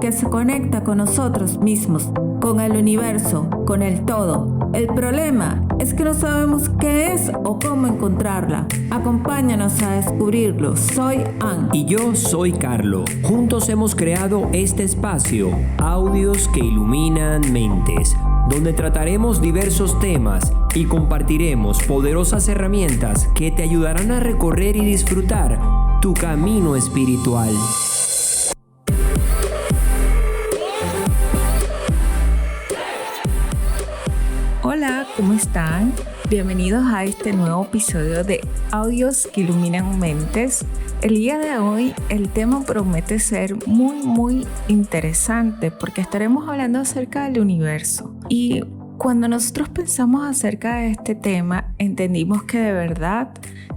que se conecta con nosotros mismos, con el universo, con el todo. El problema es que no sabemos qué es o cómo encontrarla. Acompáñanos a descubrirlo. Soy Ann. Y yo soy Carlo. Juntos hemos creado este espacio, Audios que Iluminan Mentes, donde trataremos diversos temas y compartiremos poderosas herramientas que te ayudarán a recorrer y disfrutar tu camino espiritual. Hola, ¿cómo están? Bienvenidos a este nuevo episodio de Audios que Iluminan Mentes. El día de hoy el tema promete ser muy interesante porque estaremos hablando acerca del universo. Y cuando nosotros pensamos acerca de este tema, entendimos que de verdad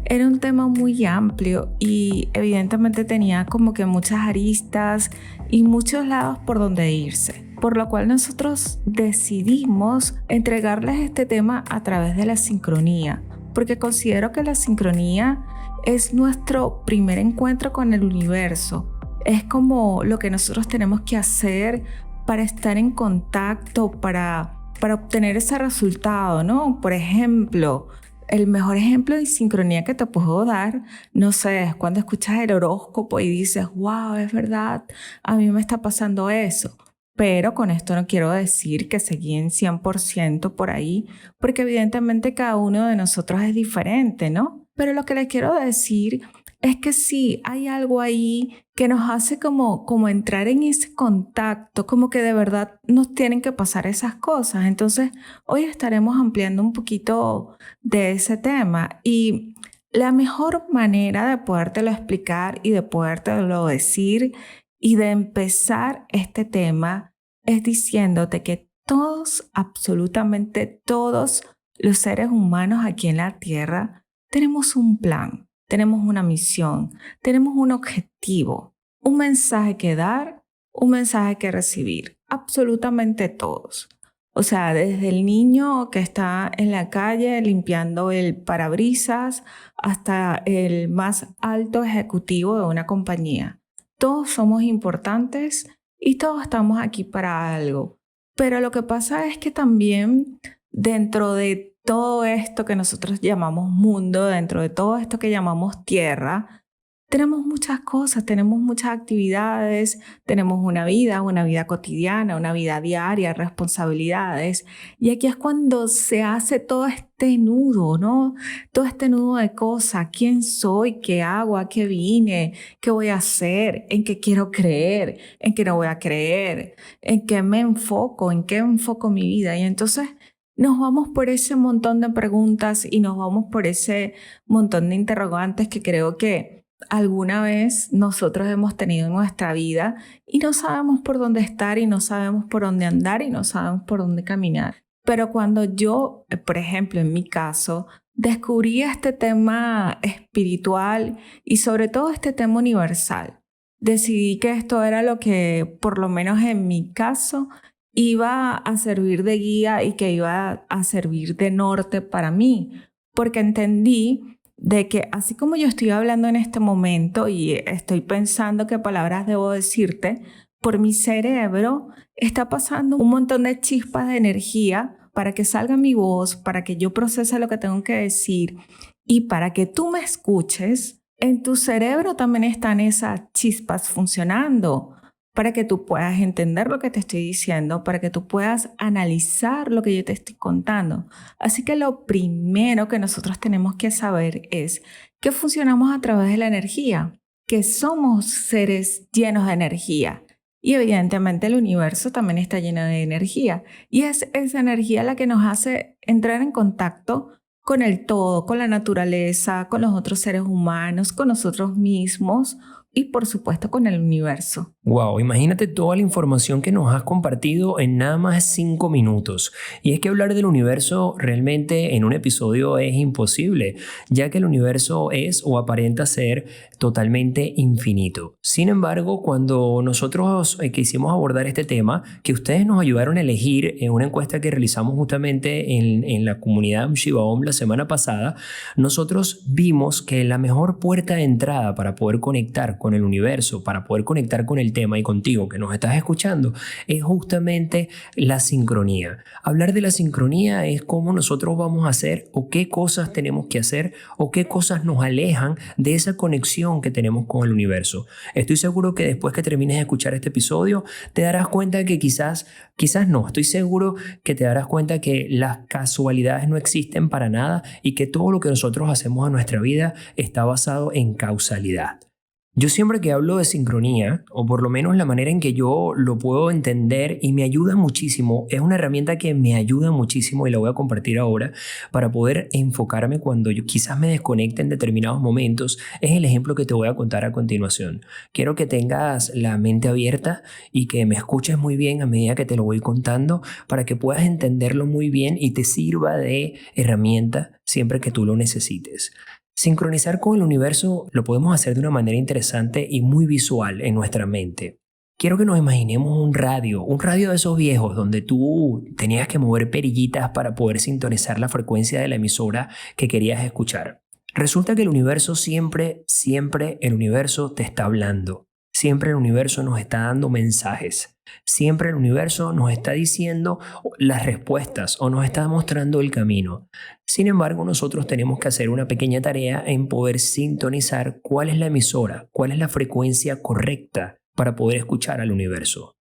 era un tema muy amplio y evidentemente tenía como que muchas aristas y muchos lados por donde irse. Por lo cual nosotros decidimos entregarles este tema a través de la sincronía, porque considero que la sincronía es nuestro primer encuentro con el universo. Es como lo que nosotros tenemos que hacer para estar en contacto, para obtener ese resultado, ¿no? Por ejemplo, el mejor ejemplo de sincronía que te puedo dar, no sé, es cuando escuchas el horóscopo y dices, wow, es verdad, a mí me está pasando eso. Pero con esto no quiero decir que se guíen 100% por ahí, porque evidentemente cada uno de nosotros es diferente, ¿no? Pero lo que les quiero decir es que sí, hay algo ahí que nos hace como entrar en ese contacto, como que de verdad nos tienen que pasar esas cosas. Entonces, hoy estaremos ampliando un poquito de ese tema y la mejor manera de podértelo explicar y de podértelo decir y de empezar este tema es diciéndote que todos, absolutamente todos los seres humanos aquí en la Tierra tenemos un plan, tenemos una misión, tenemos un objetivo, un mensaje que dar, un mensaje que recibir, absolutamente todos. O sea, desde el niño que está en la calle limpiando el parabrisas hasta el más alto ejecutivo de una compañía. Todos somos importantes y todos estamos aquí para algo. Pero lo que pasa es que también dentro de todo esto que nosotros llamamos mundo, dentro de todo esto que llamamos tierra, tenemos muchas cosas, tenemos muchas actividades, tenemos una vida cotidiana, una vida diaria, responsabilidades. Y aquí es cuando se hace todo este nudo, ¿no? Todo este nudo de cosas. ¿Quién soy? ¿Qué hago? ¿A qué vine? ¿Qué voy a hacer? ¿En qué quiero creer? ¿En qué no voy a creer? ¿En qué me enfoco? ¿En qué enfoco mi vida? Y entonces nos vamos por ese montón de preguntas y nos vamos por ese montón de interrogantes que creo que alguna vez nosotros hemos tenido en nuestra vida y no sabemos por dónde estar y no sabemos por dónde andar y no sabemos por dónde caminar. Pero cuando yo, por ejemplo, en mi caso, descubrí este tema espiritual y sobre todo este tema universal, decidí que esto era lo que, por lo menos en mi caso, iba a servir de guía y que iba a servir de norte para mí, porque entendí de que así como yo estoy hablando en este momento y estoy pensando qué palabras debo decirte, por mi cerebro está pasando un montón de chispas de energía para que salga mi voz, para que yo procese lo que tengo que decir y para que tú me escuches. En tu cerebro también están esas chispas funcionando para que tú puedas entender lo que te estoy diciendo, para que tú puedas analizar lo que yo te estoy contando. Así que lo primero que nosotros tenemos que saber es que funcionamos a través de la energía, que somos seres llenos de energía. Y evidentemente el universo también está lleno de energía. Y es esa energía la que nos hace entrar en contacto con el todo, con la naturaleza, con los otros seres humanos, con nosotros mismos y por supuesto con el universo. Wow, imagínate toda la información que nos has compartido en nada más 5 minutos. Y es que hablar del universo realmente en un episodio es imposible, ya que el universo es o aparenta ser totalmente infinito. Sin embargo, cuando nosotros quisimos abordar este tema, que ustedes nos ayudaron a elegir en una encuesta que realizamos justamente en la comunidad Shiva Om la semana pasada, nosotros vimos que la mejor puerta de entrada para poder conectar con el universo, para poder conectar con el tema y contigo que nos estás escuchando, es justamente la sincronía. Hablar de la sincronía es cómo nosotros vamos a hacer o qué cosas tenemos que hacer o qué cosas nos alejan de esa conexión que tenemos con el universo. Estoy seguro que después que termines de escuchar este episodio te darás cuenta que quizás no, estoy seguro que te darás cuenta que las casualidades no existen para nada y que todo lo que nosotros hacemos en nuestra vida está basado en causalidad. Yo siempre que hablo de sincronía, o por lo menos la manera en que yo lo puedo entender y me ayuda muchísimo, es una herramienta que me ayuda muchísimo y la voy a compartir ahora para poder enfocarme cuando yo quizás me desconecte en determinados momentos, es el ejemplo que te voy a contar a continuación. Quiero que tengas la mente abierta y que me escuches muy bien a medida que te lo voy contando para que puedas entenderlo muy bien y te sirva de herramienta siempre que tú lo necesites. Sincronizar con el universo lo podemos hacer de una manera interesante y muy visual en nuestra mente. Quiero que nos imaginemos un radio de esos viejos donde tú tenías que mover perillitas para poder sintonizar la frecuencia de la emisora que querías escuchar. Resulta que el universo siempre el universo te está hablando. Siempre el universo nos está dando mensajes. Siempre el universo nos está diciendo las respuestas o nos está mostrando el camino. Sin embargo, nosotros tenemos que hacer una pequeña tarea en poder sintonizar cuál es la emisora, cuál es la frecuencia correcta para poder escuchar al universo.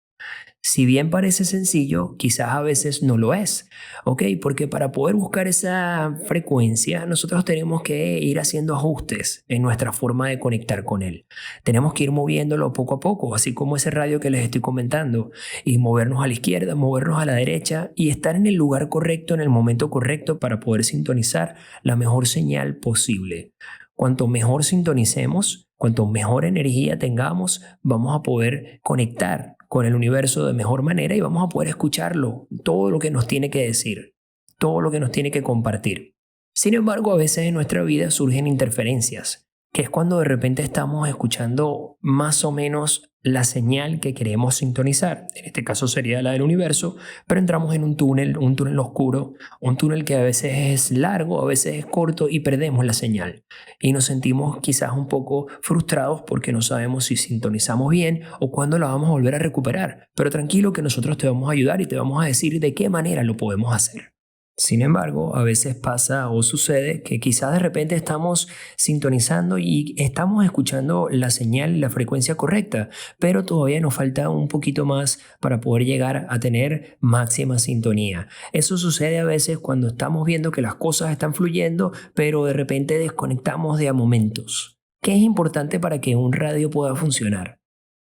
Si bien parece sencillo, quizás a veces no lo es, ¿ok? Porque para poder buscar esa frecuencia, nosotros tenemos que ir haciendo ajustes en nuestra forma de conectar con él. Tenemos que ir moviéndolo poco a poco, así como ese radio que les estoy comentando, y movernos a la izquierda, movernos a la derecha y estar en el lugar correcto, en el momento correcto para poder sintonizar la mejor señal posible. Cuanto mejor sintonicemos, cuanto mejor energía tengamos, vamos a poder conectar con el universo de mejor manera y vamos a poder escucharlo, todo lo que nos tiene que decir, todo lo que nos tiene que compartir. Sin embargo, a veces en nuestra vida surgen interferencias, que es cuando de repente estamos escuchando más o menos la señal que queremos sintonizar. En este caso sería la del universo, pero entramos en un túnel oscuro, un túnel que a veces es largo, a veces es corto y perdemos la señal. Y nos sentimos quizás un poco frustrados porque no sabemos si sintonizamos bien o cuándo la vamos a volver a recuperar. Pero tranquilo que nosotros te vamos a ayudar y te vamos a decir de qué manera lo podemos hacer. Sin embargo, a veces pasa o sucede que quizás de repente estamos sintonizando y estamos escuchando la señal y la frecuencia correcta, pero todavía nos falta un poquito más para poder llegar a tener máxima sintonía. Eso sucede a veces cuando estamos viendo que las cosas están fluyendo, pero de repente desconectamos de a momentos. ¿Qué es importante para que un radio pueda funcionar?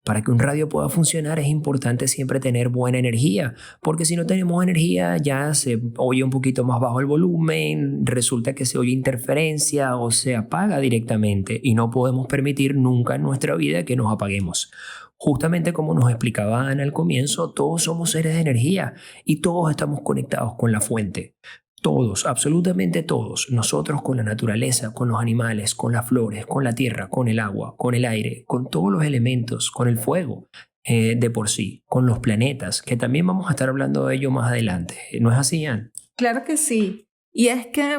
Para que un radio pueda funcionar es importante siempre tener buena energía, porque si no tenemos energía ya se oye un poquito más bajo el volumen, resulta que se oye interferencia o se apaga directamente y no podemos permitir nunca en nuestra vida que nos apaguemos. Justamente como nos explicaba Ana al comienzo, todos somos seres de energía y todos estamos conectados con la fuente. Todos, absolutamente todos, nosotros con la naturaleza, con los animales, con las flores, con la tierra, con el agua, con el aire, con todos los elementos, con el fuego de por sí, con los planetas, que también vamos a estar hablando de ello más adelante. ¿No es así, Ann? Claro que sí. Y es que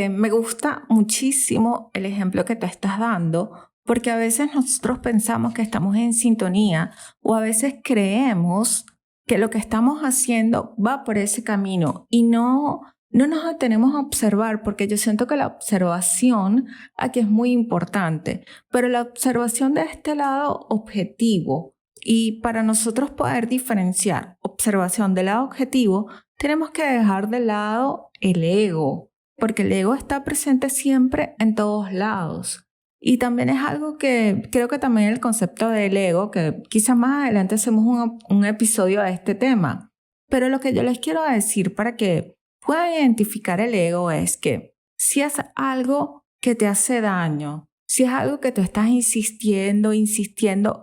me gusta muchísimo el ejemplo que te estás dando, porque a veces nosotros pensamos que estamos en sintonía o a veces creemos que lo que estamos haciendo va por ese camino y no nos detenemos a observar, porque yo siento que la observación aquí es muy importante, pero la observación de este lado objetivo, y para nosotros poder diferenciar observación del lado objetivo, tenemos que dejar de lado el ego, porque el ego está presente siempre en todos lados. Y también es algo que creo que también el concepto del ego, que quizás más adelante hacemos un episodio de este tema, pero lo que yo les quiero decir para que puedan identificar el ego es que si es algo que te hace daño, si es algo que tú estás insistiendo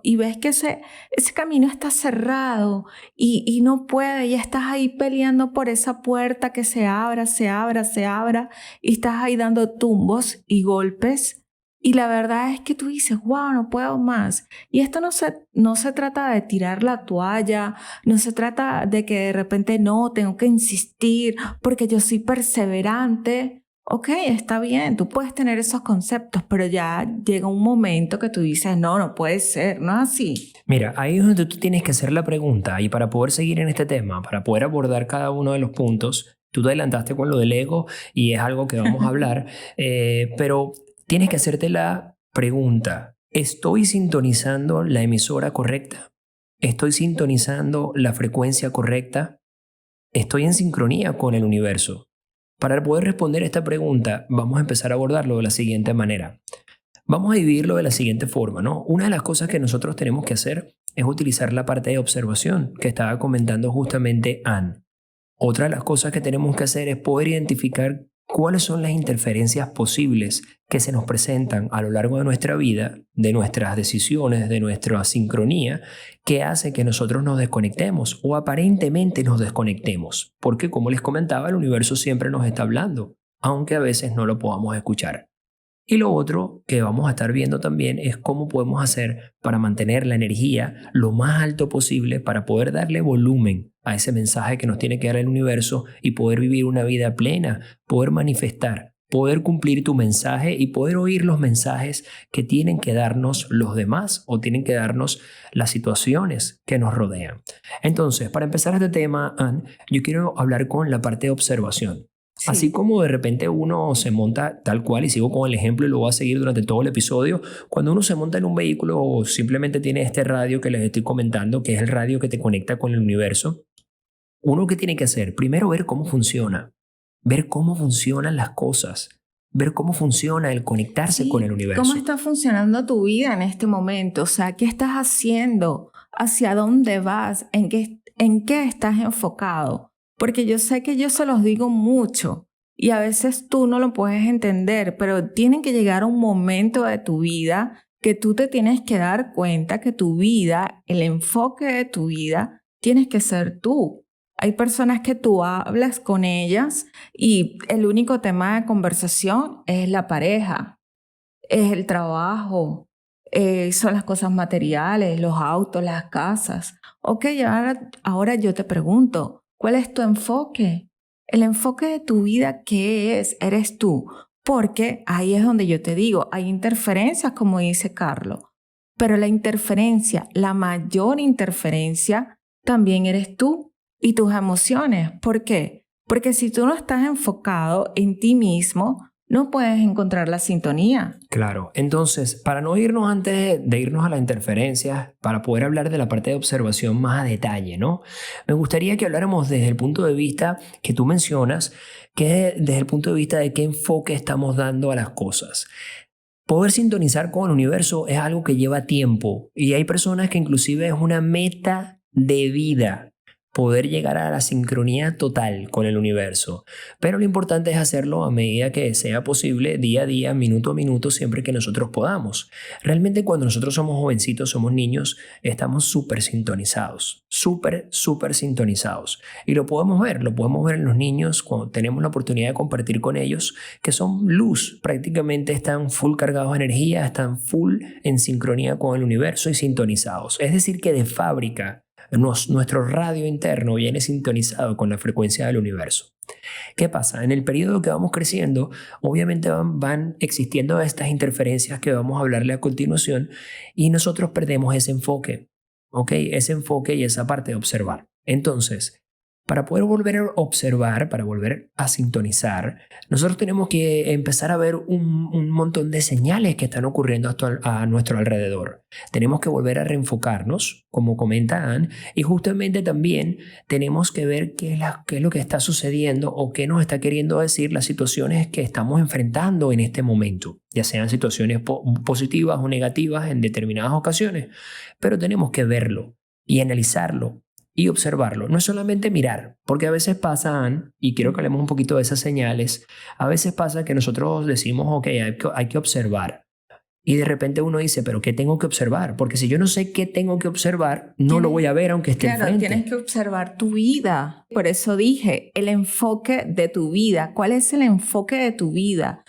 y ves que ese camino está cerrado y no puede y estás ahí peleando por esa puerta que se abra y estás ahí dando tumbos y golpes y la verdad es que tú dices, wow, no puedo más. Y esto no se trata de tirar la toalla, no se trata de que de repente no, tengo que insistir porque yo soy perseverante. Ok, está bien, tú puedes tener esos conceptos, pero ya llega un momento que tú dices, no, no puede ser, no es así. Mira, ahí es donde tú tienes que hacer la pregunta y para poder seguir en este tema, para poder abordar cada uno de los puntos, tú te adelantaste con lo del ego y es algo que vamos a hablar, pero tienes que hacerte la pregunta, ¿estoy sintonizando la emisora correcta? ¿Estoy sintonizando la frecuencia correcta? ¿Estoy en sincronía con el universo? Para poder responder esta pregunta, vamos a empezar a abordarlo de la siguiente manera. Vamos a dividirlo de la siguiente forma, ¿no? Una de las cosas que nosotros tenemos que hacer es utilizar la parte de observación que estaba comentando justamente Anne. Otra de las cosas que tenemos que hacer es poder identificar cuáles son las interferencias posibles que se nos presentan a lo largo de nuestra vida, de nuestras decisiones, de nuestra sincronía, que hace que nosotros nos desconectemos o aparentemente nos desconectemos. Porque, como les comentaba, el universo siempre nos está hablando, aunque a veces no lo podamos escuchar. Y lo otro que vamos a estar viendo también es cómo podemos hacer para mantener la energía lo más alto posible para poder darle volumen a ese mensaje que nos tiene que dar el universo y poder vivir una vida plena, poder manifestar, poder cumplir tu mensaje y poder oír los mensajes que tienen que darnos los demás o tienen que darnos las situaciones que nos rodean. Entonces, para empezar este tema, Anne, yo quiero hablar con la parte de observación. Sí. Así como de repente uno se monta tal cual, y sigo con el ejemplo y lo voy a seguir durante todo el episodio, cuando uno se monta en un vehículo o simplemente tiene este radio que les estoy comentando, que es el radio que te conecta con el universo, uno que tiene que hacer, primero ver cómo funciona, ver cómo funcionan las cosas, ver cómo funciona el conectarse con el universo. ¿Cómo está funcionando tu vida en este momento? O sea, ¿qué estás haciendo? ¿Hacia dónde vas? ¿En qué estás enfocado? Porque yo sé que yo se los digo mucho y a veces tú no lo puedes entender, pero tiene que llegar un momento de tu vida que tú te tienes que dar cuenta que tu vida, el enfoque de tu vida, tienes que ser tú. Hay personas que tú hablas con ellas y el único tema de conversación es la pareja, es el trabajo, son las cosas materiales, los autos, las casas. Ok, ahora yo te pregunto, ¿cuál es tu enfoque? El enfoque de tu vida, ¿qué es? Eres tú. Porque ahí es donde yo te digo, hay interferencias, como dice Carlos, pero la interferencia, la mayor interferencia, también eres tú y tus emociones. ¿Por qué? Porque si tú no estás enfocado en ti mismo, no puedes encontrar la sintonía. Claro, entonces, para no irnos antes de irnos a las interferencias, para poder hablar de la parte de observación más a detalle, ¿no? Me gustaría que habláramos desde el punto de vista que tú mencionas, que es desde el punto de vista de qué enfoque estamos dando a las cosas. Poder sintonizar con el universo es algo que lleva tiempo y hay personas que inclusive es una meta de vida poder llegar a la sincronía total con el universo. Pero lo importante es hacerlo a medida que sea posible, día a día, minuto a minuto, siempre que nosotros podamos. Realmente cuando nosotros somos jovencitos, somos niños, estamos súper sintonizados, súper sintonizados. Y lo podemos ver en los niños cuando tenemos la oportunidad de compartir con ellos, que son luz, prácticamente están full cargados de energía, están full en sincronía con el universo y sintonizados. Es decir, que de fábrica, nuestro radio interno viene sintonizado con la frecuencia del universo. ¿Qué pasa? En el periodo que vamos creciendo, obviamente van existiendo estas interferencias que vamos a hablarle a continuación y nosotros perdemos ese enfoque, ¿ok? Ese enfoque y esa parte de observar. Entonces, para poder volver a observar, para volver a sintonizar, nosotros tenemos que empezar a ver un montón de señales que están ocurriendo a nuestro alrededor. Tenemos que volver a reenfocarnos, como comenta Anne, y justamente también tenemos que ver qué es lo que está sucediendo o qué nos está queriendo decir las situaciones que estamos enfrentando en este momento, ya sean situaciones positivas o negativas en determinadas ocasiones, pero tenemos que verlo y analizarlo y observarlo. No es solamente mirar, porque a veces pasa, Anne, y quiero que hablemos un poquito de esas señales, a veces pasa que nosotros decimos, ok, hay que observar. Y de repente uno dice, ¿pero qué tengo que observar? Porque si yo no sé qué tengo que observar, no lo voy a ver aunque esté enfrente. Tienes que observar tu vida. Por eso dije, el enfoque de tu vida. ¿Cuál es el enfoque de tu vida?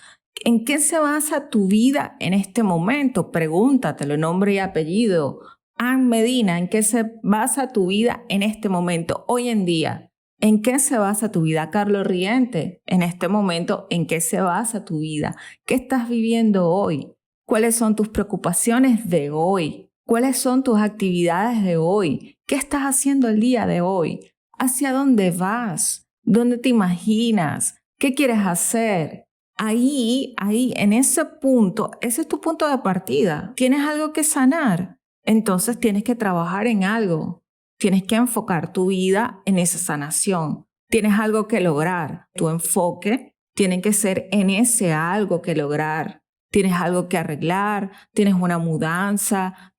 ¿En qué se basa tu vida en este momento? Pregúntatelo, nombre y apellido. Anne Medina, ¿en qué se basa tu vida en este momento, hoy en día? ¿En qué se basa tu vida, Carlos Riente? En este momento, ¿en qué se basa tu vida? ¿Qué estás viviendo hoy? ¿Cuáles son tus preocupaciones de hoy? ¿Cuáles son tus actividades de hoy? ¿Qué estás haciendo el día de hoy? ¿Hacia dónde vas? ¿Dónde te imaginas? ¿Qué quieres hacer? Ahí, en ese punto, ese es tu punto de partida. ¿Tienes algo que sanar? Entonces tienes que trabajar en algo. Tienes que enfocar tu vida en esa sanación. Tienes algo que lograr. Tu enfoque tiene que ser en ese algo que lograr. Tienes algo que arreglar, tienes una mudanza,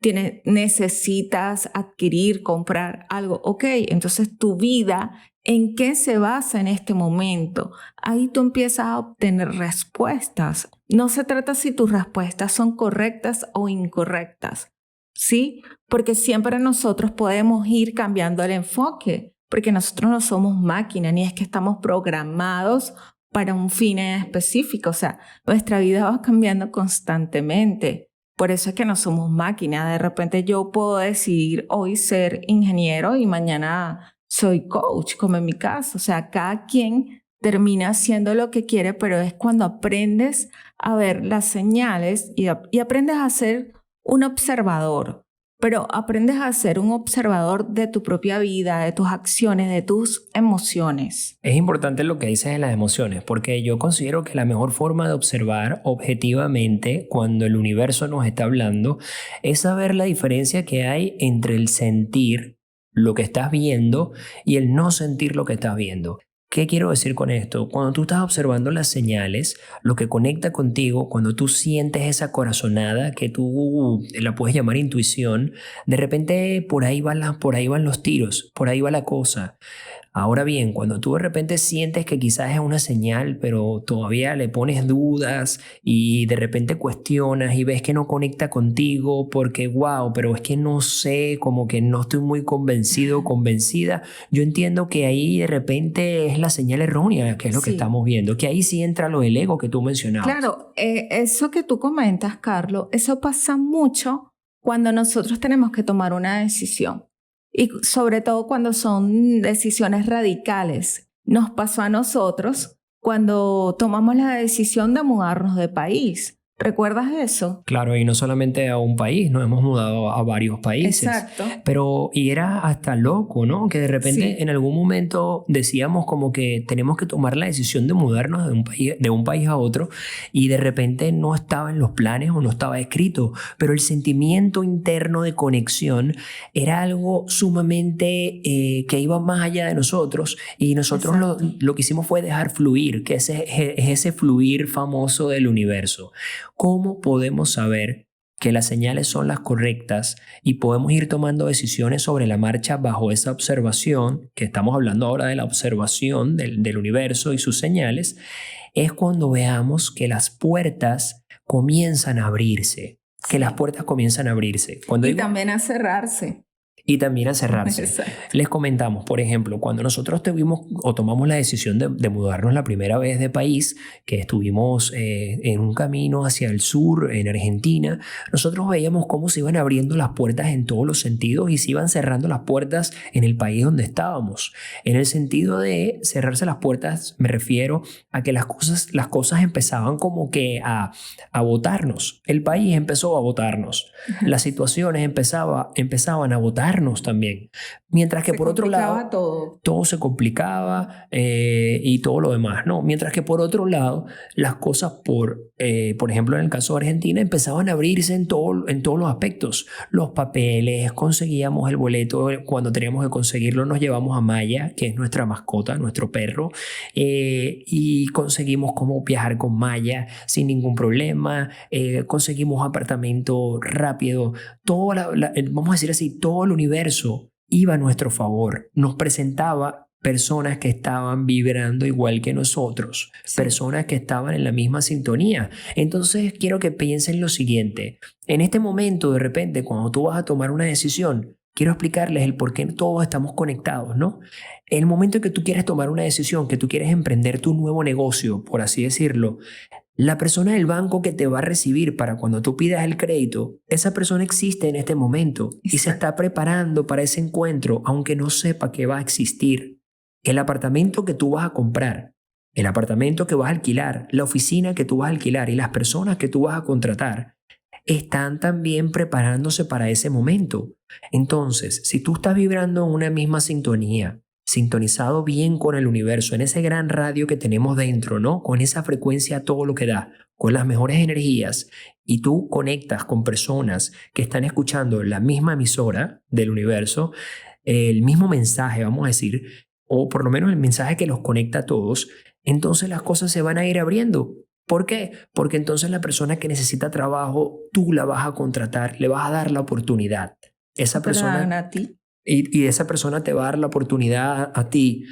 necesitas adquirir, comprar algo. Ok, entonces tu vida, ¿en qué se basa en este momento? Ahí tú empiezas a obtener respuestas. No se trata si tus respuestas son correctas o incorrectas, ¿sí? Porque siempre nosotros podemos ir cambiando el enfoque, porque nosotros no somos máquina, ni es que estamos programados para un fin específico. O sea, nuestra vida va cambiando constantemente. Por eso es que no somos máquina. De repente yo puedo decidir hoy ser ingeniero y mañana soy coach, como en mi caso. O sea, cada quien termina haciendo lo que quiere, pero es cuando aprendes a ver las señales y aprendes a ser un observador. Pero aprendes a ser un observador de tu propia vida, de tus acciones, de tus emociones. Es importante lo que dices de las emociones, porque yo considero que la mejor forma de observar objetivamente cuando el universo nos está hablando es saber la diferencia que hay entre el sentir lo que estás viendo y el no sentir lo que estás viendo. ¿Qué quiero decir con esto? Cuando tú estás observando las señales, lo que conecta contigo, cuando tú sientes esa corazonada que tú la puedes llamar intuición, de repente por ahí van los tiros, por ahí va la cosa. Ahora bien, cuando tú de repente sientes que quizás es una señal, pero todavía le pones dudas y de repente cuestionas y ves que no conecta contigo porque wow, pero es que no sé, como que no estoy muy convencido o convencida, yo entiendo que ahí de repente es la señal errónea, que es lo que estamos viendo, que ahí sí entra lo del ego que tú mencionabas. Claro, eso que tú comentas, Carlos, eso pasa mucho cuando nosotros tenemos que tomar una decisión. Y sobre todo cuando son decisiones radicales. Nos pasó a nosotros cuando tomamos la decisión de mudarnos de país. ¿Recuerdas eso? Claro, y no solamente a un país, nos hemos mudado a varios países. Exacto. Pero, y era hasta loco, ¿no? Que de repente en algún momento decíamos como que tenemos que tomar la decisión de mudarnos de un país a otro y de repente no estaba en los planes o no estaba escrito, pero el sentimiento interno de conexión era algo sumamente que iba más allá de nosotros y nosotros lo que hicimos fue dejar fluir, que es ese fluir famoso del universo. ¿Cómo podemos saber que las señales son las correctas y podemos ir tomando decisiones sobre la marcha bajo esa observación, que estamos hablando ahora de la observación del universo y sus señales? Es cuando veamos que las puertas comienzan a abrirse, También a cerrarse. Y también a cerrarse. Exacto. Les comentamos, por ejemplo, cuando nosotros tomamos la decisión de mudarnos la primera vez de país, que estuvimos en un camino hacia el sur, en Argentina, nosotros veíamos cómo se iban abriendo las puertas en todos los sentidos y se iban cerrando las puertas en el país donde estábamos. En el sentido de cerrarse las puertas, me refiero a que las cosas empezaban como que a botarnos. El país empezó a botarnos. Las situaciones empezaban a botarnos también, mientras que por otro lado todo se complicaba y todo lo demás, ¿no? Mientras que por otro lado las cosas por ejemplo en el caso de Argentina empezaban a abrirse en todos los aspectos, los papeles, conseguíamos el boleto, cuando teníamos que conseguirlo nos llevamos a Maya, que es nuestra mascota, nuestro perro, y conseguimos cómo viajar con Maya sin ningún problema, conseguimos apartamento rápido, vamos a decir así, todo el universo iba a nuestro favor, nos presentaba personas que estaban vibrando igual que nosotros, personas que estaban en la misma sintonía. Entonces quiero que piensen lo siguiente, en este momento de repente cuando tú vas a tomar una decisión, quiero explicarles el por qué todos estamos conectados, ¿no? En el momento en que tú quieres tomar una decisión, que tú quieres emprender tu nuevo negocio, por así decirlo, la persona del banco que te va a recibir para cuando tú pidas el crédito, esa persona existe en este momento y se está preparando para ese encuentro, aunque no sepa que va a existir. el apartamento que tú vas a comprar, el apartamento que vas a alquilar, la oficina que tú vas a alquilar y las personas que tú vas a contratar están también preparándose para ese momento. Entonces, si tú estás vibrando en una misma sintonía, sintonizado bien con el universo, en ese gran radio que tenemos dentro, ¿no? Con esa frecuencia, todo lo que da, con las mejores energías, y tú conectas con personas que están escuchando la misma emisora del universo, el mismo mensaje, vamos a decir, o por lo menos el mensaje que los conecta a todos, entonces las cosas se van a ir abriendo. ¿Por qué? Porque entonces la persona que necesita trabajo, tú la vas a contratar, le vas a dar la oportunidad. Esa Te la dan persona a ti. y esa persona te va a dar la oportunidad a ti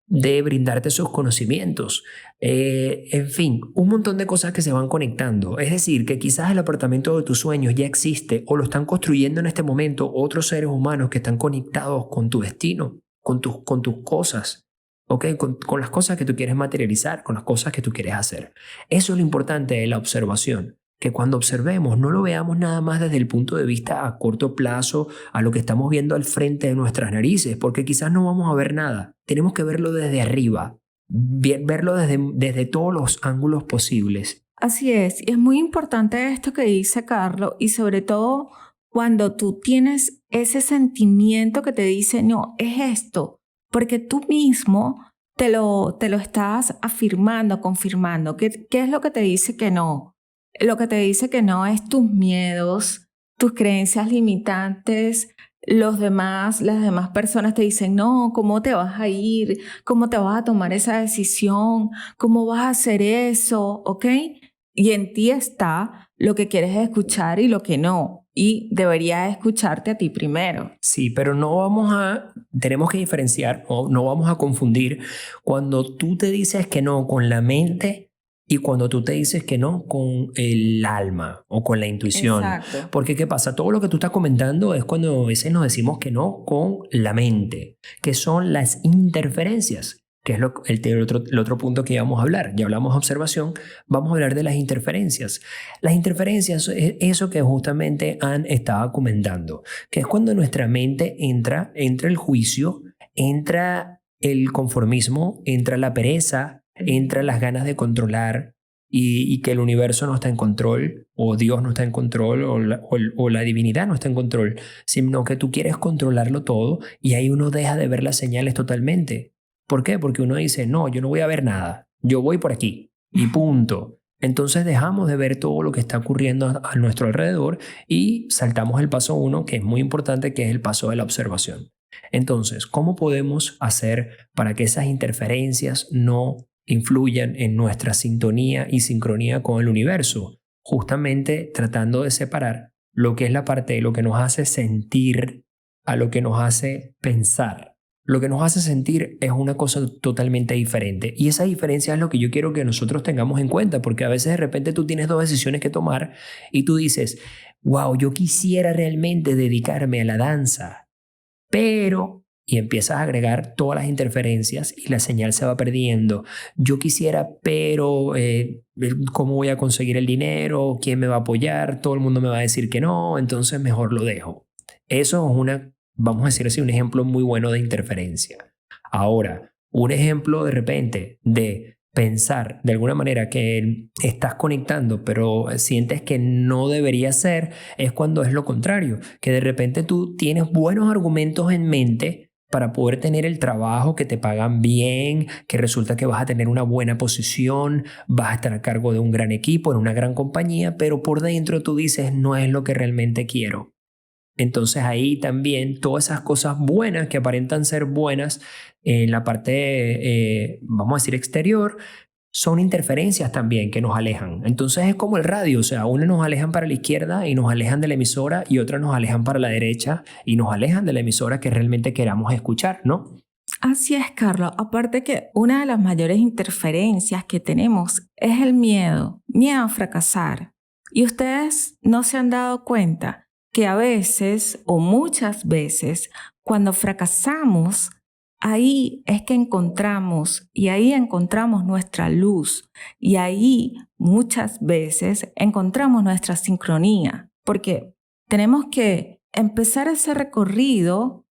de brindarte sus conocimientos. En fin, un montón de cosas que se van conectando. Es decir, que quizás el apartamento de tus sueños ya existe o lo están construyendo en este momento otros seres humanos que están conectados con tu destino, con tus cosas. ¿Ok? Con las cosas que tú quieres materializar, con las cosas que tú quieres hacer. Eso es lo importante de la observación, que cuando observemos no lo veamos nada más desde el punto de vista a corto plazo, a lo que estamos viendo al frente de nuestras narices, porque quizás no vamos a ver nada. Tenemos que verlo desde arriba, verlo desde todos los ángulos posibles. Así es, y es muy importante esto que dice Carlos, y sobre todo cuando tú tienes ese sentimiento que te dice, no, es esto, porque tú mismo te lo estás afirmando, confirmando. ¿Qué es lo que te dice que no? Lo que te dice que no es tus miedos, tus creencias limitantes. Las demás personas te dicen, no, ¿cómo te vas a ir? ¿Cómo te vas a tomar esa decisión? ¿Cómo vas a hacer eso? ¿Ok? Y en ti está lo que quieres escuchar y lo que no. Y debería escucharte a ti primero. Sí, pero tenemos que diferenciar, o no vamos a confundir cuando tú te dices que no con la mente y cuando tú te dices que no con el alma o con la intuición. Exacto. Porque ¿qué pasa? Todo lo que tú estás comentando es cuando a veces nos decimos que no con la mente, que son las interferencias, que es el otro punto que íbamos a hablar. Ya hablamos de observación, vamos a hablar de las interferencias. Las interferencias es eso que justamente Anne estaba comentando, que es cuando nuestra mente entra el juicio, entra el conformismo, entra la pereza, entra las ganas de controlar y que el universo no está en control, o Dios no está en control, o la divinidad no está en control, sino que tú quieres controlarlo todo y ahí uno deja de ver las señales totalmente. ¿Por qué? Porque uno dice, no, yo no voy a ver nada, yo voy por aquí y punto. Entonces dejamos de ver todo lo que está ocurriendo a nuestro alrededor y saltamos el paso 1, que es muy importante, que es el paso de la observación. Entonces, ¿cómo podemos hacer para que esas interferencias no influyan en nuestra sintonía y sincronía con el universo? Justamente tratando de separar lo que es la parte de lo que nos hace sentir a lo que nos hace pensar. Lo que nos hace sentir es una cosa totalmente diferente y esa diferencia es lo que yo quiero que nosotros tengamos en cuenta, porque a veces de repente tú tienes dos decisiones que tomar y tú dices, wow, yo quisiera realmente dedicarme a la danza, pero... Y empiezas a agregar todas las interferencias y la señal se va perdiendo. Yo quisiera, pero ¿cómo voy a conseguir el dinero? ¿Quién me va a apoyar? Todo el mundo me va a decir que no, entonces mejor lo dejo. Eso es vamos a decir así, un ejemplo muy bueno de interferencia. Ahora, un ejemplo de repente de pensar de alguna manera que estás conectando pero sientes que no debería ser, es cuando es lo contrario, que de repente tú tienes buenos argumentos en mente para poder tener el trabajo, que te pagan bien, que resulta que vas a tener una buena posición, vas a estar a cargo de un gran equipo, en una gran compañía, pero por dentro tú dices, no es lo que realmente quiero. Entonces ahí también todas esas cosas buenas que aparentan ser buenas en la parte, vamos a decir, exterior, son interferencias también que nos alejan. Entonces es como el radio, o sea, unas nos alejan para la izquierda y nos alejan de la emisora y otras nos alejan para la derecha y nos alejan de la emisora que realmente queramos escuchar, ¿no? Así es, Carlos. Aparte que una de las mayores interferencias que tenemos es el miedo a fracasar. Y ustedes no se han dado cuenta que a veces o muchas veces cuando fracasamos, ahí es que encontramos nuestra luz y ahí muchas veces encontramos nuestra sincronía, porque tenemos que empezar ese recorrido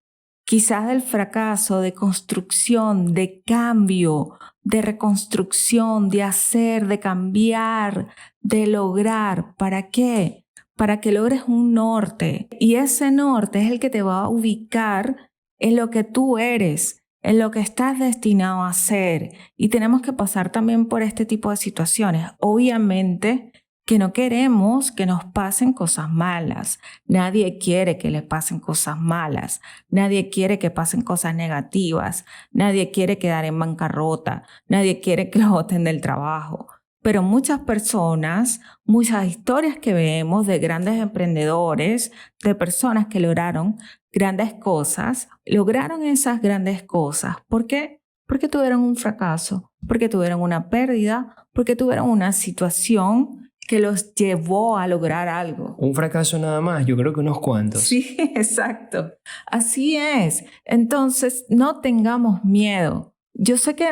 quizás del fracaso, de construcción, de cambio, de reconstrucción, de hacer, de cambiar, de lograr. ¿Para qué? Para que logres un norte. Y ese norte es el que te va a ubicar en lo que tú eres, en lo que estás destinado a hacer. Y tenemos que pasar también por este tipo de situaciones. Obviamente que no queremos que nos pasen cosas malas. Nadie quiere que le pasen cosas malas. Nadie quiere que pasen cosas negativas. Nadie quiere quedar en bancarrota. Nadie quiere que lo boten del trabajo. Pero muchas personas, muchas historias que vemos de grandes emprendedores, de personas que lograron grandes cosas, lograron esas grandes cosas. ¿Por qué? Porque tuvieron un fracaso, porque tuvieron una pérdida, porque tuvieron una situación que los llevó a lograr algo. Un fracaso nada más, yo creo que unos cuantos. Sí, exacto. Así es. Entonces, no tengamos miedo. Yo sé que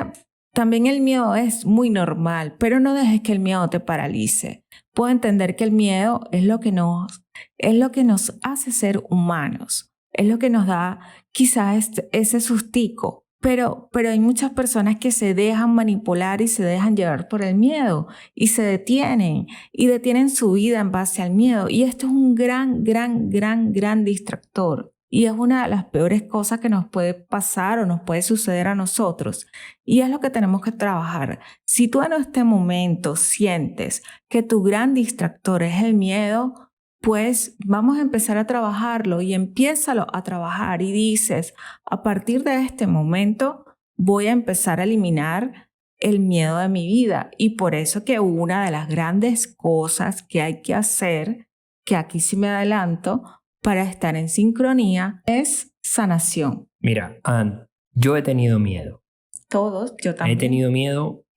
también el miedo es muy normal, pero no dejes que el miedo te paralice. Puedo entender que el miedo es lo que nos hace ser humanos. Es lo que nos da quizás ese sustico. Pero hay muchas personas que se dejan manipular y se dejan llevar por el miedo y se detienen y detienen su vida en base al miedo. Y esto es un gran distractor. Y es una de las peores cosas que nos puede pasar o nos puede suceder a nosotros. Y es lo que tenemos que trabajar. Si tú en este momento sientes que tu gran distractor es el miedo, pues vamos a empezar a trabajarlo y empiézalo a trabajar y dices, a partir de este momento voy a empezar a eliminar el miedo de mi vida. Y por eso que una de las grandes cosas que hay que hacer, que aquí sí me adelanto, para estar en sincronía, es sanación. Mira, Ann, yo he tenido miedo. Todos, yo también.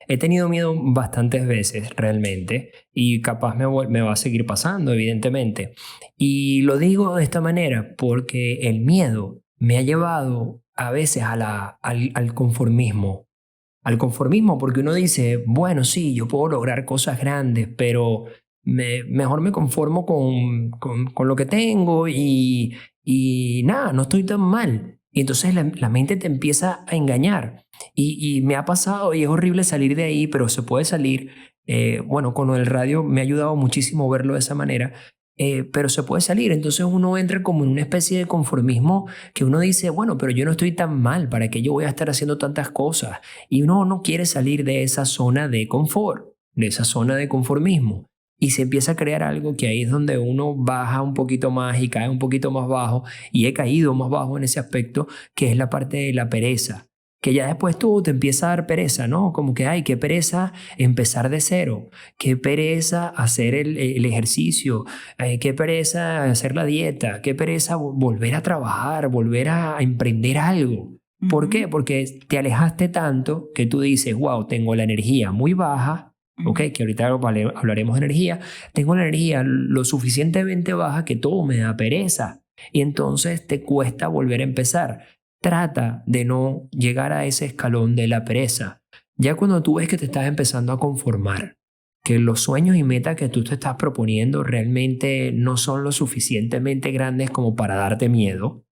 He tenido miedo bastantes veces realmente y capaz me va a seguir pasando, evidentemente. Y lo digo de esta manera porque el miedo me ha llevado a veces al conformismo. Al conformismo porque uno dice, bueno, sí, yo puedo lograr cosas grandes, pero mejor me conformo con lo que tengo y nada, no estoy tan mal. Y entonces la mente te empieza a engañar. Y me ha pasado y es horrible salir de ahí, pero se puede salir. Bueno, con el radio me ha ayudado muchísimo verlo de esa manera, pero se puede salir. Entonces uno entra como en una especie de conformismo que uno dice, bueno, pero yo no estoy tan mal, ¿para qué yo voy a estar haciendo tantas cosas? Y uno no quiere salir de esa zona de confort, de esa zona de conformismo. Y se empieza a crear algo que ahí es donde uno baja un poquito más y cae un poquito más bajo. Y he caído más bajo en ese aspecto, que es la parte de la pereza. Que ya después tú te empieza a dar pereza, ¿no? Como que, ay, qué pereza empezar de cero, qué pereza hacer el ejercicio, qué pereza hacer la dieta, qué pereza volver a trabajar, volver a emprender algo. ¿Por qué? Porque te alejaste tanto que tú dices, wow, tengo la energía muy baja, ¿ok? Que ahorita hablaremos de energía. Tengo la energía lo suficientemente baja que todo me da pereza y entonces te cuesta volver a empezar. Trata de no llegar a ese escalón de la pereza. Ya cuando tú ves que te estás empezando a conformar, que los sueños y metas que tú te estás proponiendo realmente no son lo suficientemente grandes como para darte miedo,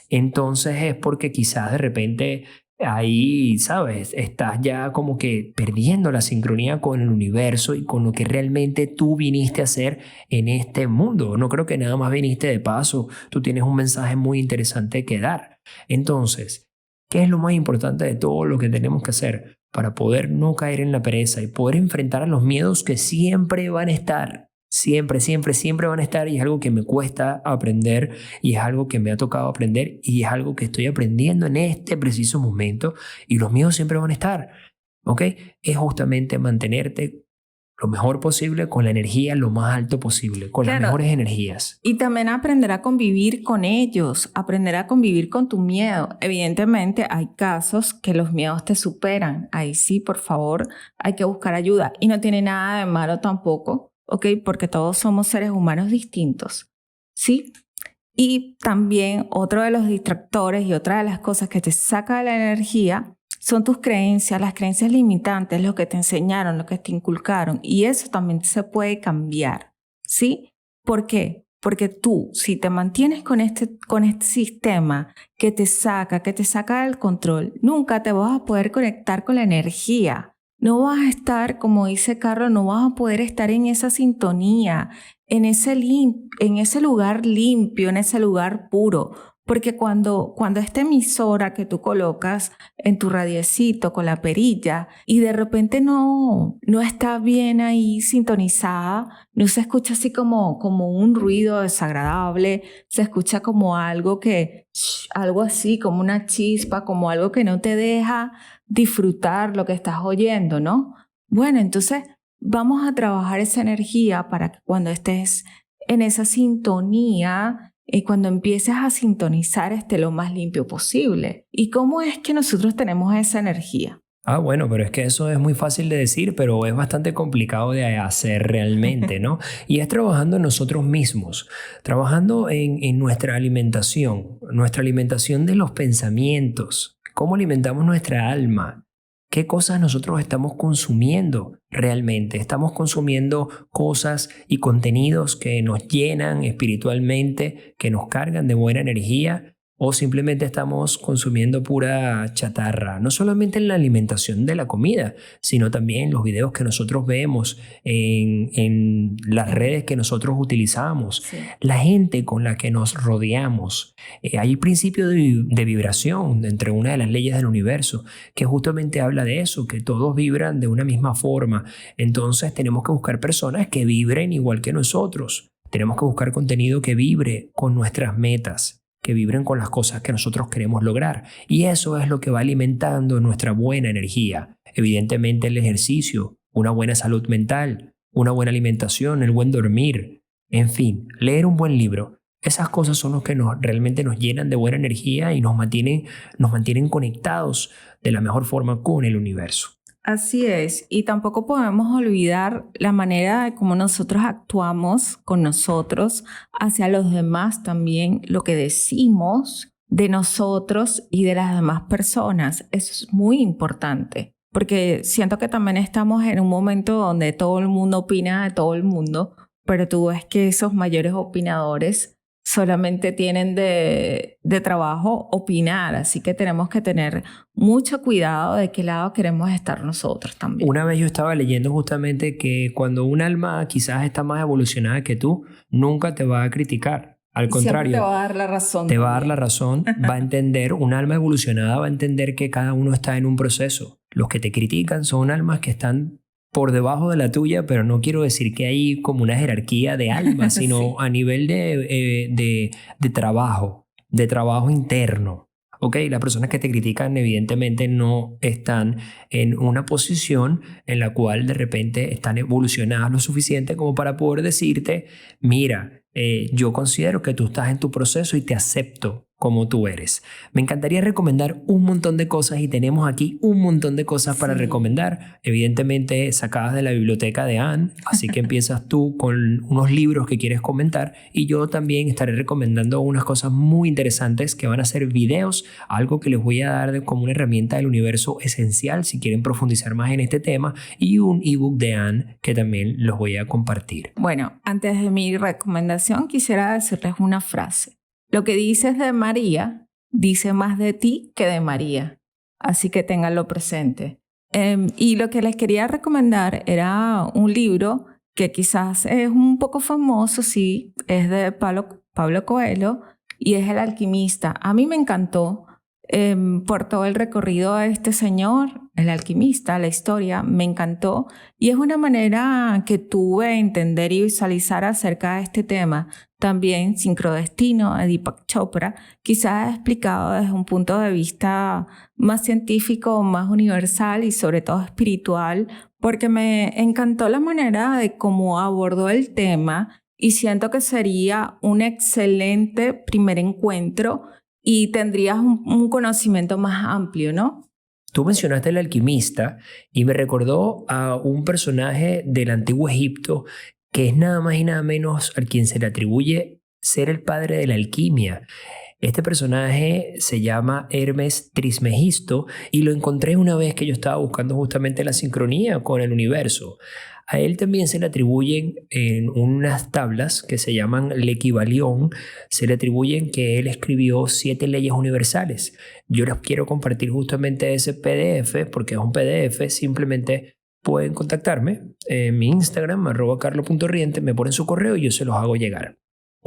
entonces es porque quizás de repente ahí, ¿sabes? Estás ya como que perdiendo la sincronía con el universo y con lo que realmente tú viniste a hacer en este mundo. No creo que nada más viniste de paso. Tú tienes un mensaje muy interesante que dar. Entonces, ¿qué es lo más importante de todo lo que tenemos que hacer para poder no caer en la pereza y poder enfrentar a los miedos que siempre van a estar? Siempre van a estar y es algo que me cuesta aprender y es algo que me ha tocado aprender y es algo que estoy aprendiendo en este preciso momento y los miedos siempre van a estar, ¿ok? Es justamente mantenerte lo mejor posible con la energía lo más alto posible, con las mejores energías. Y también aprender a convivir con ellos, aprender a convivir con tu miedo. Evidentemente hay casos que los miedos te superan. Ahí sí, por favor, hay que buscar ayuda. Y no tiene nada de malo tampoco, ¿ok? Porque todos somos seres humanos distintos, ¿sí? Y también otro de los distractores y otra de las cosas que te saca de la energía son tus creencias, las creencias limitantes, lo que te enseñaron, lo que te inculcaron. Y eso también se puede cambiar, ¿sí? ¿Por qué? Porque tú, si te mantienes con este sistema que te saca del control, nunca te vas a poder conectar con la energía. No vas a estar, como dice Carlos, no vas a poder estar en esa sintonía, en ese lugar limpio, en ese lugar puro. Porque cuando esta emisora que tú colocas en tu radiecito con la perilla y de repente no está bien ahí sintonizada, no se escucha así como un ruido desagradable, se escucha como algo así, como una chispa, como algo que no te deja disfrutar lo que estás oyendo, ¿no? Bueno, entonces vamos a trabajar esa energía para que cuando estés en esa sintonía, y cuando empieces a sintonizar esté lo más limpio posible. ¿Y cómo es que nosotros tenemos esa energía? Bueno, pero es que eso es muy fácil de decir, pero es bastante complicado de hacer realmente, ¿no? Y es trabajando en nosotros mismos, trabajando en nuestra alimentación de los pensamientos, cómo alimentamos nuestra alma. ¿Qué cosas nosotros estamos consumiendo realmente? ¿Estamos consumiendo cosas y contenidos que nos llenan espiritualmente, que nos cargan de buena energía? ¿O simplemente estamos consumiendo pura chatarra? No solamente en la alimentación de la comida, sino también en los videos que nosotros vemos, en las redes que nosotros utilizamos, Sí. La gente con la que nos rodeamos. Hay principio de vibración entre una de las leyes del universo que justamente habla de eso, que todos vibran de una misma forma. Entonces tenemos que buscar personas que vibren igual que nosotros. Tenemos que buscar contenido que vibre con nuestras metas, que vibren con las cosas que nosotros queremos lograr. Y eso es lo que va alimentando nuestra buena energía. Evidentemente el ejercicio, una buena salud mental, una buena alimentación, el buen dormir, en fin, leer un buen libro. Esas cosas son los que realmente nos llenan de buena energía y nos mantienen conectados de la mejor forma con el universo. Así es, y tampoco podemos olvidar la manera de cómo nosotros actuamos con nosotros, hacia los demás también, lo que decimos de nosotros y de las demás personas. Eso es muy importante, porque siento que también estamos en un momento donde todo el mundo opina de todo el mundo, pero tú ves que esos mayores opinadores solamente tienen de trabajo opinar, así que tenemos que tener mucho cuidado de qué lado queremos estar nosotros también. Una vez yo estaba leyendo justamente que cuando un alma quizás está más evolucionada que tú, nunca te va a criticar. Al contrario, siempre te va a dar la razón. Te va a dar la razón, va a entender, un alma evolucionada va a entender que cada uno está en un proceso. Los que te critican son almas que están por debajo de la tuya, pero no quiero decir que hay como una jerarquía de almas, sino sí, a nivel de trabajo interno. ¿Ok? Las personas que te critican evidentemente no están en una posición en la cual de repente están evolucionadas lo suficiente como para poder decirte, mira, yo considero que tú estás en tu proceso y te acepto como tú eres. Me encantaría recomendar un montón de cosas y tenemos aquí un montón de cosas para recomendar, evidentemente sacadas de la biblioteca de Anne, así que empiezas tú con unos libros que quieres comentar y yo también estaré recomendando unas cosas muy interesantes que van a ser videos, algo que les voy a dar como una herramienta del universo esencial si quieren profundizar más en este tema y un ebook de Anne que también los voy a compartir. Bueno, antes de mi recomendación quisiera decirles una frase. Lo que dices de María dice más de ti que de María, así que ténganlo presente. Y lo que les quería recomendar era un libro que quizás es un poco famoso, sí, es de Pablo Coelho y es El Alquimista. A mí me encantó por todo el recorrido de este señor, el alquimista, la historia, me encantó y es una manera que tuve de entender y visualizar acerca de este tema. También Sincrodestino de Deepak Chopra, quizás explicado desde un punto de vista más científico, más universal y sobre todo espiritual, porque me encantó la manera de cómo abordó el tema y siento que sería un excelente primer encuentro y tendrías un conocimiento más amplio, ¿no? Tú mencionaste El Alquimista y me recordó a un personaje del antiguo Egipto que es nada más y nada menos al quien se le atribuye ser el padre de la alquimia. Este personaje se llama Hermes Trismegisto y lo encontré una vez que yo estaba buscando justamente la sincronía con el universo. A él también se le atribuyen en unas tablas que se llaman L'Equivalión, se le atribuyen que él escribió 7 leyes universales. Yo les quiero compartir justamente ese PDF porque es un PDF, simplemente pueden contactarme en mi Instagram, @carlo.riente, me ponen su correo y yo se los hago llegar.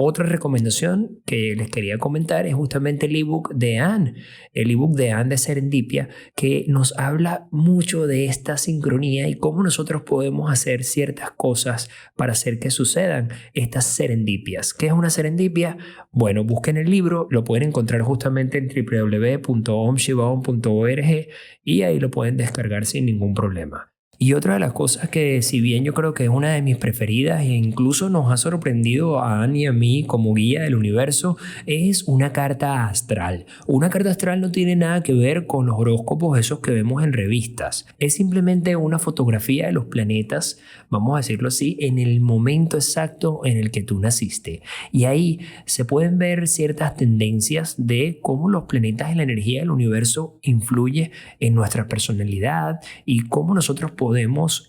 Otra recomendación que les quería comentar es justamente el ebook de Anne, el ebook de Anne de Serendipia, que nos habla mucho de esta sincronía y cómo nosotros podemos hacer ciertas cosas para hacer que sucedan estas serendipias. ¿Qué es una serendipia? Bueno, busquen el libro, lo pueden encontrar justamente en www.omshibaon.org y ahí lo pueden descargar sin ningún problema. Y otra de las cosas que, si bien yo creo que es una de mis preferidas e incluso nos ha sorprendido a Anne y a mí como guía del universo, es una carta astral. Una carta astral no tiene nada que ver con los horóscopos esos que vemos en revistas. Es simplemente una fotografía de los planetas, vamos a decirlo así, en el momento exacto en el que tú naciste. Y ahí se pueden ver ciertas tendencias de cómo los planetas y la energía del universo influye en nuestra personalidad y cómo nosotros podemos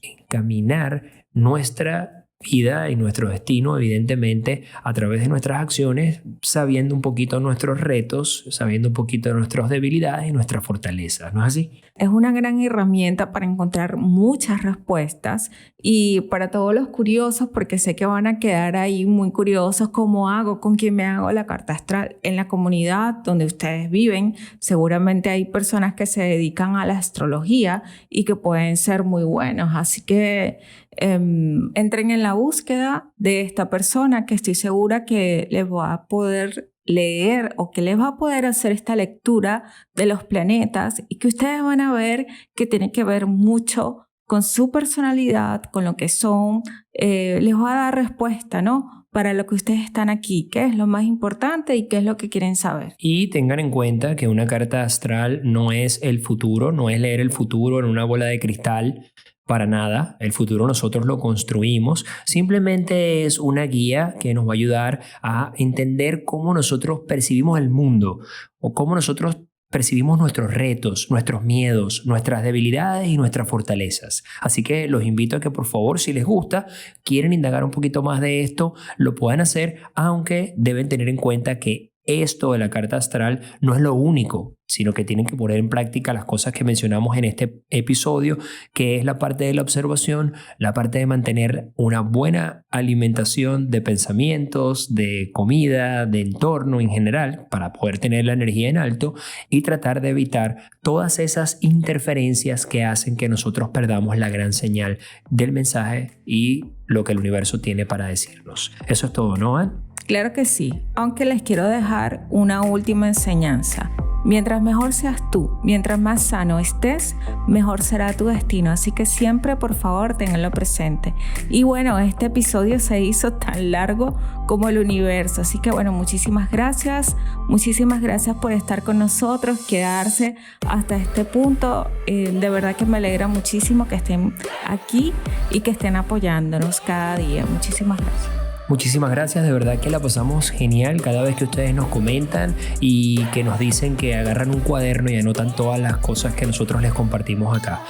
encaminar nuestra vida y nuestro destino, evidentemente, a través de nuestras acciones, sabiendo un poquito nuestros retos, sabiendo un poquito de nuestras debilidades y nuestras fortalezas, ¿no es así? Es una gran herramienta para encontrar muchas respuestas y para todos los curiosos, porque sé que van a quedar ahí muy curiosos, ¿cómo hago? ¿Con quién me hago la carta astral? En la comunidad donde ustedes viven, seguramente hay personas que se dedican a la astrología y que pueden ser muy buenos, así que entren en la búsqueda de esta persona que estoy segura que les va a poder leer o que les va a poder hacer esta lectura de los planetas y que ustedes van a ver que tiene que ver mucho con su personalidad, con lo que son, les va a dar respuesta, ¿no? Para lo que ustedes están aquí, qué es lo más importante y qué es lo que quieren saber. Y tengan en cuenta que una carta astral no es el futuro, no es leer el futuro en una bola de cristal. Para nada, el futuro nosotros lo construimos, simplemente es una guía que nos va a ayudar a entender cómo nosotros percibimos el mundo o cómo nosotros percibimos nuestros retos, nuestros miedos, nuestras debilidades y nuestras fortalezas. Así que los invito a que por favor, si les gusta, quieren indagar un poquito más de esto, lo puedan hacer, aunque deben tener en cuenta que esto de la carta astral no es lo único, sino que tienen que poner en práctica las cosas que mencionamos en este episodio, que es la parte de la observación, la parte de mantener una buena alimentación de pensamientos, de comida, de entorno en general, para poder tener la energía en alto y tratar de evitar todas esas interferencias que hacen que nosotros perdamos la gran señal del mensaje y lo que el universo tiene para decirnos. Eso es todo, ¿no, Anne? Claro que sí, aunque les quiero dejar una última enseñanza. Mientras mejor seas tú, mientras más sano estés, mejor será tu destino. Así que siempre, por favor, ténganlo presente. Y bueno, este episodio se hizo tan largo como el universo. Así que bueno, muchísimas gracias. Muchísimas gracias por estar con nosotros, quedarse hasta este punto. De verdad que me alegra muchísimo que estén aquí y que estén apoyándonos cada día. Muchísimas gracias. Muchísimas gracias, de verdad que la pasamos genial cada vez que ustedes nos comentan y que nos dicen que agarran un cuaderno y anotan todas las cosas que nosotros les compartimos acá.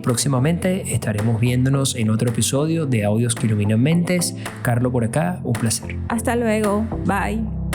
Próximamente estaremos viéndonos en otro episodio de Audios que Iluminan Mentes. Carlo por acá, un placer. Hasta luego, bye.